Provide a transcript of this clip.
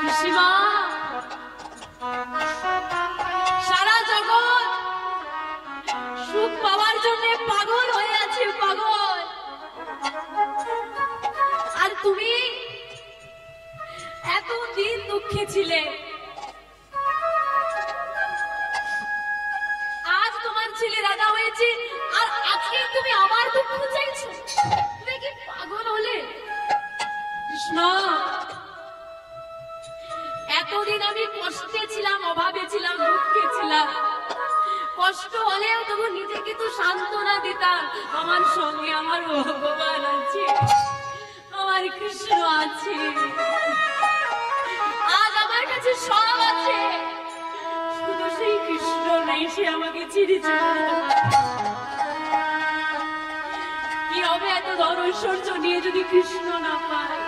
পিসিমা, সারা জগৎ সুখ পাওয়ার জন্য পাগল হয়ে আছে, পাগল। আর তুমি এতদিন দুঃখে ছিলে, আজ তোমার ছেলে রাজা হয়েছে, আর আজকে তুমি আমার দুঃখ চাইছো? তুমি কি পাগল হলে? কৃষ্ণ, এতদিন আমি কষ্টে ছিলাম, অভাবে ছিলাম, দুঃখে ছিলাম। কষ্ট হলেও তবু নিজেকে তো সান্ত্বনা দিতাম, আমার সঙ্গে আমার ভগবান আছে, আমার কৃষ্ণ আছে। আজ আমার কাছে সব আছে, শুধু সেই কৃষ্ণ নেই, সে আমাকে ছেড়ে চলে গেল। কি হবে এত ধন ঐশ্বর্য নিয়ে যদি কৃষ্ণ না পায়?